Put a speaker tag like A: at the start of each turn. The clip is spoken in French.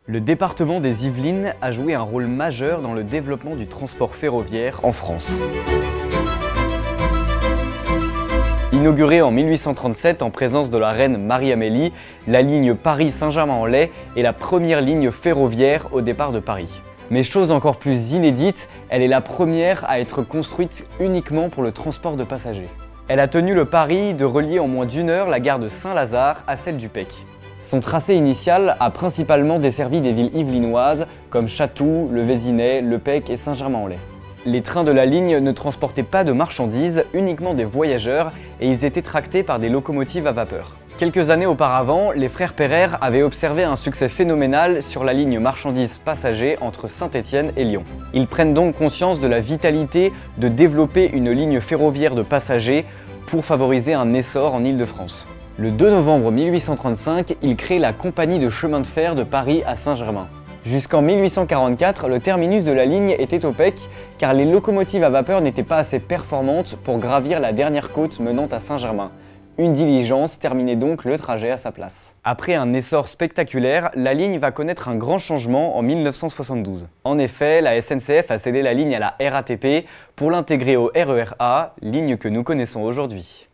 A: Le département des Yvelines a joué un rôle majeur dans le développement du transport ferroviaire en France. Inaugurée en 1837 en présence de la reine Marie-Amélie, la ligne Paris-Saint-Germain-en-Laye est la première ligne ferroviaire au départ de Paris. Mais chose encore plus inédite, elle est la première à être construite uniquement pour le transport de passagers. Elle a tenu le pari de relier en moins d'1 heure la gare de Saint-Lazare à celle du Pec. Son tracé initial a principalement desservi des villes yvelinoises comme Chatou, le Vésinet, le Pec et Saint-Germain-en-Laye. Les trains de la ligne ne transportaient pas de marchandises, uniquement des voyageurs, et ils étaient tractés par des locomotives à vapeur. Quelques années auparavant, les frères Pereire avaient observé un succès phénoménal sur la ligne marchandises-passagers entre Saint-Étienne et Lyon. Ils prennent donc conscience de la vitalité de développer une ligne ferroviaire de passagers pour favoriser un essor en Île-de-France. Le 2 novembre 1835, ils créent la Compagnie de chemin de fer de Paris à Saint-Germain. Jusqu'en 1844, le terminus de la ligne était au Pec, car les locomotives à vapeur n'étaient pas assez performantes pour gravir la dernière côte menant à Saint-Germain. Une diligence terminait donc le trajet à sa place. Après un essor spectaculaire, la ligne va connaître un grand changement en 1972. En effet, la SNCF a cédé la ligne à la RATP pour l'intégrer au RER A, ligne que nous connaissons aujourd'hui.